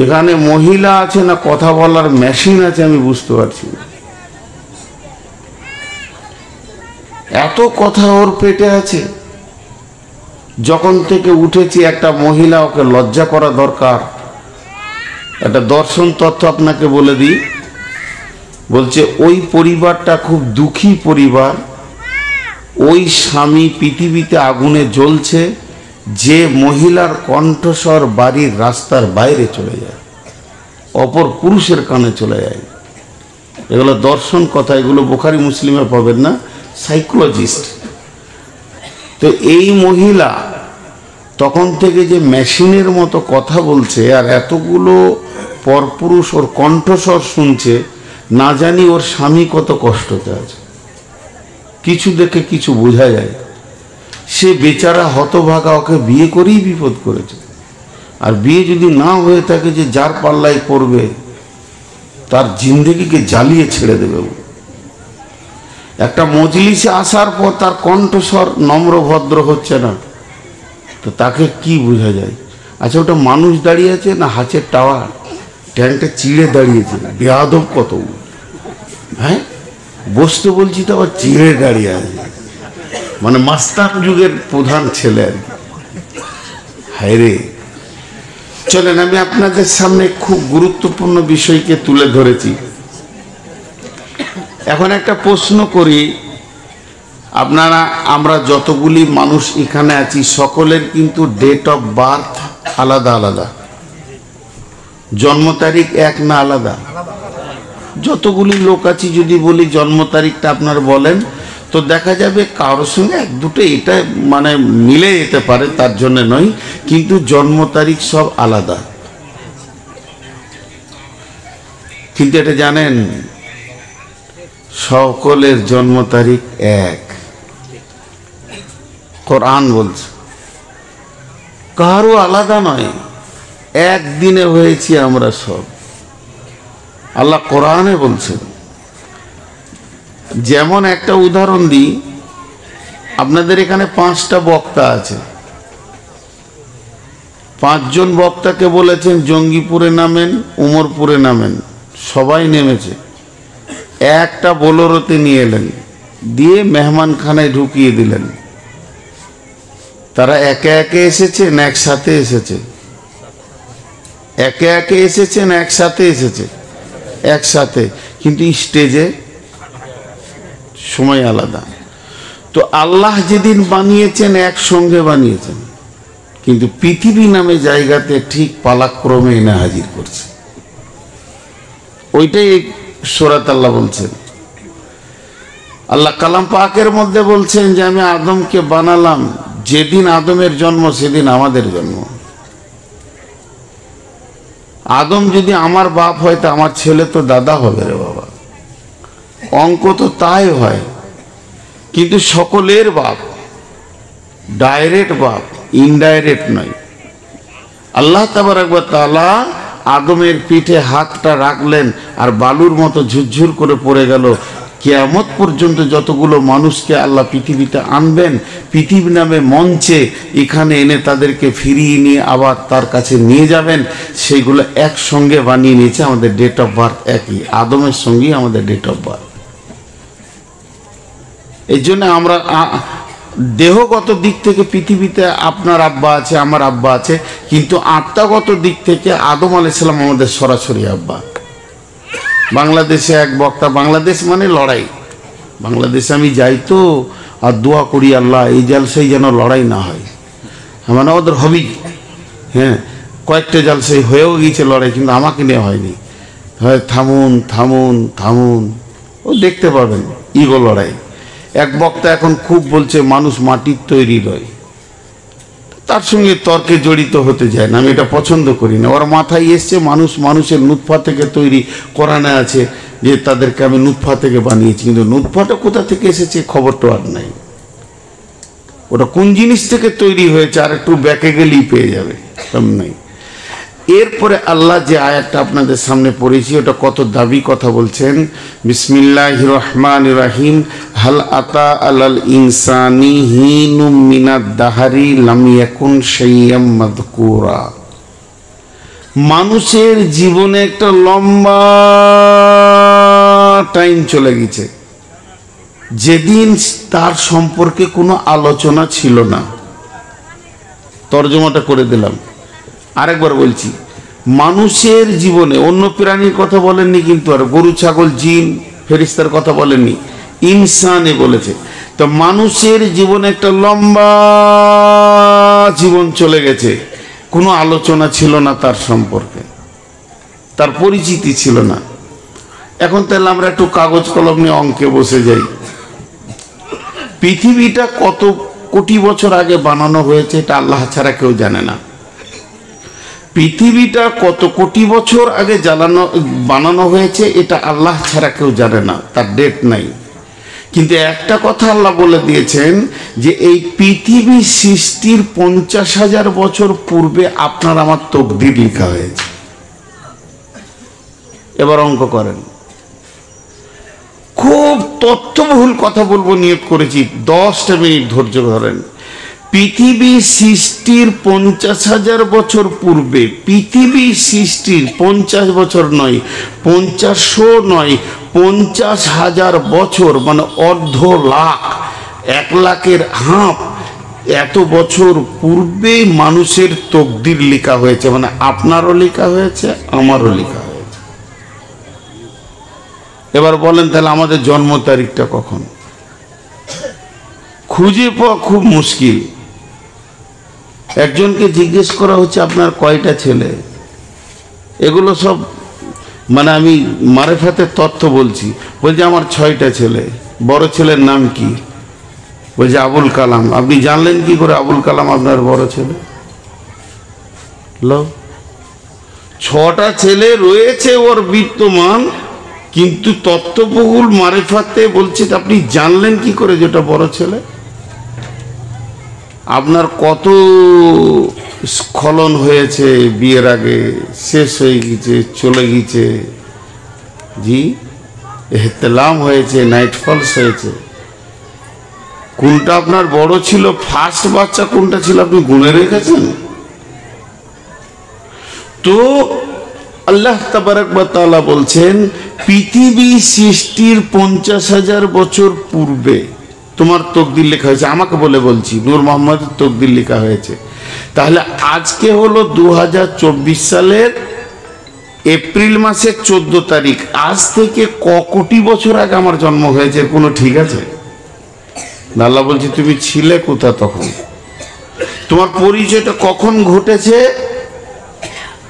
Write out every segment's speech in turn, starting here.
এখানে মহিলা আছে না কথা বলার মেশিন আছে আমি বুঝতে পারছি না। এত কথা ওর পেটে আছে। যখন থেকে উঠেছি একটা মহিলা, ওকে লজ্জা করা দরকার। একটা দর্শন তত্ত্ব আপনাকে বলে দিই, বলছে ওই পরিবারটা খুব দুঃখী পরিবার। ওই স্বামী পৃথিবীতে আগুনে জ্বলছে, যে মহিলার কণ্ঠস্বর বাড়ির রাস্তার বাইরে চলে যায়, অপর পুরুষের কানে চলে যায়। এগুলো দর্শন কথা, এগুলো বুখারী মুসলিমে পাবেন না, সাইকোলজিস্ট। তো এই মহিলা তখন থেকে যে মেশিনের মতো কথা বলছে, আর এতগুলো পরপুরুষ ওর কণ্ঠস্বর শুনছে, না জানি ওর স্বামী কত কষ্টতে আছে। কিছু দেখে কিছু বোঝা যায়। সে বেচারা হতভাগা, ওকে বিয়ে করেই বিপদ করেছে। আর বিয়ে যদি না হয়ে থাকে, যে যার পাল্লায় পড়বে তার জিন্দেগিকে জ্বালিয়ে ছেড়ে দেবে। একটা মজলিসে আসার পর তার কণ্ঠস্বর নম্র ভদ্র হচ্ছে না, তো তাকে কি বোঝা যায়? আচ্ছা, ওটা মানুষ দাঁড়িয়ে আছে না হাঁচের টাওয়ার? ট্যাঙ্কটা চিড়ে দাঁড়িয়েছে, বেয়াদব কত। হ্যাঁ, বসতে বলছি তো আবার চিড়ে দাঁড়িয়ে আছে, মানে মাস্তান যুগের প্রধান ছেলে আর কি। হায় রে। চলেন, আমি আপনাদের সামনে খুব গুরুত্বপূর্ণ বিষয়কে তুলে ধরেছি। এখন একটা প্রশ্ন করি, আপনারা, আমরা যতগুলি মানুষ এখানে আছি, সকলের কিন্তু ডেট অফ বার্থ আলাদা আলাদা, জন্ম তারিখ এক না আলাদা? যতগুলি লোক আছি যদি বলি জন্ম তারিখটা আপনারা বলেন, তো দেখা যাবে কারোর সঙ্গে এক দুটো এটা মানে মিলে যেতে পারে, তার জন্য নয়, কিন্তু জন্ম তারিখ সব আলাদা। কিন্তু এটা জানেন, সকলের জন্ম তারিখ এক। কোরআন বলছে কারো আলাদা নয়, একদিনে হয়েছি আমরা সব। আল্লাহ কোরআনে বলছেন। যেমন একটা উদাহরণ দিই, আপনাদের এখানে 5টা বক্তা আছে, 5 জন বক্তাকে বলেছেন জঙ্গিপুরে নামেন, উমরপুরে নামেন, সবাই নেমেছে। একটা বোলেরোতে নিয়ে এলেন, দিয়ে মেহমানখানায় ঢুকিয়ে দিলেন। তারা একে একে এসেছেন, একসাথে এসেছে? একে একে এসেছেন, একসাথে এসেছে? একসাথে, কিন্তু স্টেজে সময় আলাদা। তো আল্লাহ যেদিন বানিয়েছেন একসঙ্গে বানিয়েছেন, কিন্তু পৃথিবী নামে জায়গাতে ঠিক পালাক্রমে এনে হাজির করছে। ওইটাই সূরাত আল্লাহ বলছেন। আল্লাহ কালাম পাকের মধ্যে বলছেন যে আমি আদমকে বানালাম, যেদিন আদমের জন্ম সেদিন আমাদের জন্ম। আদম যদি আমার বাপ হয়, তা আমার ছেলে তো দাদা হবে রে বাবা। অঙ্ক তো তাই হয়, কিন্তু সকলের বাপ, ডাইরেক্ট বাপ, ইনডাইরেক্ট নয়। আল্লাহ তাবারক ওয়া তাআলা আদমের পিঠে হাতটা রাখলেন, আর বালুর মতো ঝুরঝুর করে পড়ে গেল। কিয়ামত পর্যন্ত যতগুলো মানুষকে আল্লাহ পৃথিবীতে আনবেন, পৃথিবী নামে মঞ্চে এখানে এনে তাদেরকে ফিরিয়ে নিয়ে আবার তার কাছে নিয়ে যাবেন, সেইগুলো একসঙ্গে বানিয়ে নিয়েছে। আমাদের ডেট অফ বার্থ একই, আদমের সঙ্গেই আমাদের ডেট অফ বার্থ। এই জন্য আমরা দেহগত দিক থেকে পৃথিবীতে আপনার আব্বা আছে, আমার আব্বা আছে, কিন্তু আত্মাগত দিক থেকে আদম আলাইহিস সালাম আমাদের সরাসরি আব্বা। বাংলাদেশে এক বক্তা, বাংলাদেশ মানে লড়াই, বাংলাদেশে আমি যাই তো আর দোয়া করি আল্লাহ এই জালসাই যেন লড়াই না হয়, মানে ওদের হবেই। হ্যাঁ, কয়েকটা জালসাই হয়েও গিয়েছে লড়াই, কিন্তু আমাকে নিয়ে হয়নি। হয় থামুন থামুন থামুন, ও দেখতে পাবেন ইগো লড়াই। এক বক্তা এখন খুব বলছে মানুষ মাটির তৈরি নয়, তার সঙ্গে তর্কে জড়িত হতে যায় না, আমি এটা পছন্দ করি না। ওর মাথায় এসছে মানুষ মানুষের নুতফা থেকে তৈরি, কোরআনে আছে যে তাদেরকে আমি নুতফা থেকে বানিয়েছি, কিন্তু নুতফাটা কোথা থেকে এসেছে খবরটা আর নাই। ওটা কোন জিনিস থেকে তৈরি হয়েছে আর একটু ব্যাকে গেলেই পেয়ে যাবে, তেমন নাই। এরপরে আল্লাহ যে আয়াতটা আপনাদের সামনে পড়েছি, ওটা কত দাবি কথা বলছেন। বিসমিল্লাহির রহমানির রহিম। হাল আতা আলাল ইনসানি হিনুম মিনাদ দাহারি লাম ইয়াকুন শাইয়্যাম মাযকুরা। মানুষের জীবনে একটা লম্বা টাইম চলে গেছে যেদিন তার সম্পর্কে কোনো আলোচনা ছিল না। তর্জমাটা করে দিলাম, আরেকবার বলছি। মানুষের জীবনে, অন্য প্রাণীর কথা বলেননি কিন্তু, আর গরু ছাগল জিন ফেরেশতার কথা বলেননি, ইনসানে বলেছে। তো মানুষের জীবনে একটা লম্বা জীবন চলে গেছে, কোনো আলোচনা ছিল না তার সম্পর্কে, তার পরিচিতি ছিল না। এখন তাহলে আমরা একটু কাগজ কলম নিয়ে অঙ্কে বসে যাই। পৃথিবীটা কত কোটি বছর আগে বানানো হয়েছে এটা আল্লাহ ছাড়া কেউ জানে না। পৃথিবীটা কত কোটি বছর আগে বানানো হয়েছে এটা আল্লাহ ছাড়া কেউ জানে না, তার ডেট নাই। কিন্তু একটা কথা আল্লাহ বলে দিয়েছেন যে এই পৃথিবী সৃষ্টির 50,000 বছর পূর্বে আপনার আমার তকদির লেখা হয়েছে। এবার অঙ্ক করেন। খুব তথ্যবহুল কথা বলবো নিয়ত করেছি, 10টা মিনিট ধৈর্য ধরেন। পৃথিবী সৃষ্টির 50,000 বছর পূর্বে, পৃথিবী সৃষ্টির 50 বছর নয়, 50 নয়, 50,000 বছর, মানে অর্ধ লাখ, 1 লাখের হাফ, এত বছর পূর্বে মানুষের তকদির লেখা হয়েছে। মানে আপনারও লেখা হয়েছে, আমারও লেখা হয়েছে। এবার বলেন তাহলে আমাদের জন্ম তারিখটা কখন? খুঁজে পাওয়া খুব মুশকিল। একজনকে জিজ্ঞেস করা হচ্ছে আপনার কয়টা ছেলে, এগুলো সব মানে আমি মারেফাতের তথ্য বলছি। বলছে আমার 6টা ছেলে। বড় ছেলের নাম কি? বলছে আবুল কালাম। আপনি জানলেন কি করে আবুল কালাম আপনার বড় ছেলে? 6টা ছেলে রয়েছে ওর বিদ্যমান, কিন্তু তত্ত্ববহুল মারেফাতে বলছে আপনি জানলেন কি করে যেটা বড় ছেলে? আপনার কত স্খলন হয়েছে বিয়ের আগে, শেষ হয়ে গেছে, চলে গেছে, জি এহতেলাম হয়েছে, নাইট ফলস হয়েছে। কোনটা আপনার বড় ছিল, ফার্স্ট বাচ্চা কোনটা ছিল আপনি গুনে রেখেছেন? তো আল্লাহ তাবারক ওয়া তাআলা বলছেন পৃথিবী সৃষ্টির 50,000 বছর পূর্বে তোমার তকদির লেখা হয়েছে। আমাকে বলে বলছি, নূর মোহাম্মদের তকদির লেখা হয়েছে। তাহলে আজকে হলো 2024 সালের এপ্রিল মাসের 14 তারিখ। আজ থেকে কোটি বছর আগে আমার জন্ম হয়েছে, কোনো ঠিক আছে? আল্লাহ বলছে তুমি ছিলে কোথা তখন? তোমার পরিচয়টা কখন ঘটেছে?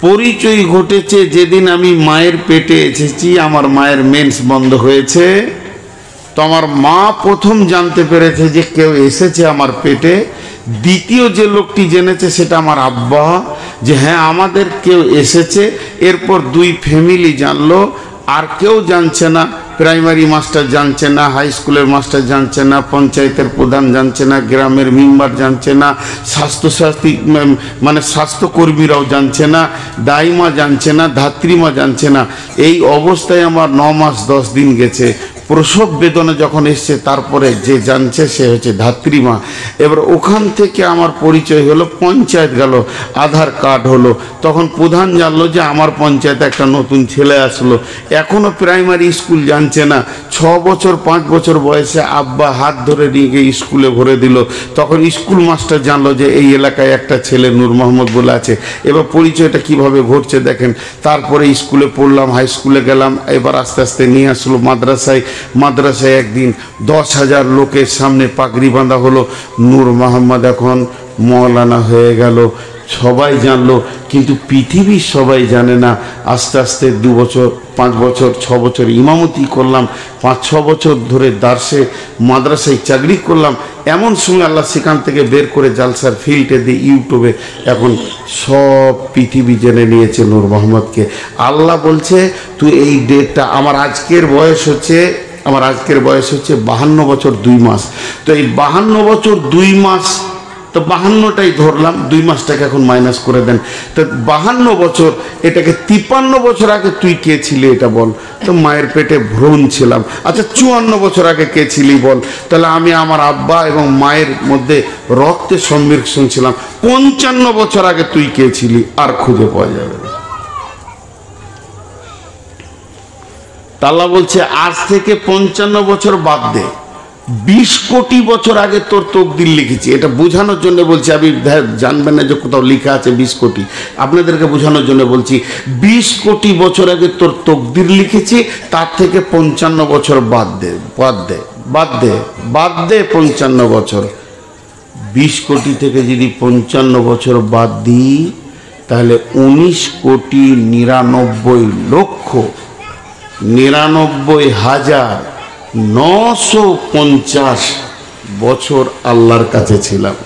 পরিচয় ঘটেছে যেদিন আমি মায়ের পেটে এসেছি, আমার মায়ের মেন্স বন্ধ হয়েছে। তো আমার মা প্রথম জানতে পেরেছে যে কেউ এসেছে আমার পেটে। দ্বিতীয় যে লোকটি জেনেছে সেটা আমার আব্বা, যে হ্যাঁ আমাদের কেউ এসেছে। এরপর 2 ফ্যামিলি জানলো, আর কেউ জানছে না। প্রাইমারি মাস্টার জানছে না, হাই স্কুলের মাস্টার জানছে না, পঞ্চায়েতের প্রধান জানছে না, গ্রামের মেম্বার জানছে না, স্বাস্থ্যসাথী মানে স্বাস্থ্যকর্মীরাও জানছে না, দাইমা জানছে না, ধাত্রীমা জানছে না। এই অবস্থায় আমার 9 মাস 10 দিন গেছে। প্রসব বেদনা যখন এসছে তারপরে যে জানছে সে হচ্ছে ধাত্রীমা। এবার ওখান থেকে আমার পরিচয় হলো, পঞ্চায়েত গেল, আধার কার্ড হলো, তখন প্রধান জানলো যে আমার পঞ্চায়েতে একটা নতুন ছেলে আসলো। এখনও প্রাইমারি স্কুল জানছে না। 6 বছর 5 বছর বয়সে আব্বা হাত ধরে নিয়ে গিয়ে স্কুলে ভরে দিল। তখন স্কুল মাস্টার জানলো যে এই এলাকায় একটা ছেলে নূর মোহাম্মদ বলে আছে। এবার পরিচয়টা কিভাবে ঘটছে দেখেন। তারপরে স্কুলে পড়লাম, হাই স্কুলে গেলাম, এবার আস্তে আস্তে নিয়ে আসলো মাদ্রাসায়। মাদ্রাসায় একদিন 10,000 লোকের সামনে পাগড়ি বাঁধা হলো, নূর মোহাম্মদ এখন মৌলানা হয়ে গেল। সবাই জানলো, কিন্তু পৃথিবীর সবাই জানে না। আস্তে আস্তে 2 বছর 5 বছর 6 বছর ইমামতি করলাম, 5-6 বছর ধরে দার্সে মাদ্রাসায় চাকরি করলাম। এমন সময় আল্লাহ সেখান থেকে বের করে জালসার ফিল্ডে দিয়ে ইউটিউবে এখন সব পৃথিবী জেনে নিয়েছে নূর মোহাম্মদকে। আল্লাহ বলছে তুই এই ডেটটা, আমার আজকের বয়স হচ্ছে 52 বছর 2 মাস। তো এই 52 বছর 2 মাস, তো 52টাই ধরলাম, 2 মাসটাকে এখন মাইনাস করে দেন। তো 52 বছর, এটাকে 53 বছর আগে তুই কে ছিলি এটা বল। তো মায়ের পেটে ভ্রূণ ছিলাম। আচ্ছা 54 বছর আগে কে ছিলি বল। তাহলে আমি আমার আব্বা এবং মায়ের মধ্যে রক্তের সংমিশ্রণ ছিলাম। 55 বছর আগে তুই কে ছিলি আর খুঁজে পাওয়া যাবে না। আল্লাহ বলছে আজ থেকে 55 বছর বাদ দে, 20 কোটি বছর আগে তোর তকদির লিখেছি। এটা বোঝানোর জন্য বলছি, আমি জানবেন না যে কোথাও লেখা আছে 20 কোটি, আপনাদেরকে বোঝানোর জন্য বলছি 20 কোটি বছর আগে তোর তকদির লিখেছি, তার থেকে 55 বছর বাদ দে, বাদ দে, বাদ দে, বাদ দে 55 বছর। 20 কোটি থেকে যদি 55 বছর বাদ দিই, তাহলে 19,99,99,950 বছর আল্লাহর কাছে ছিলাম।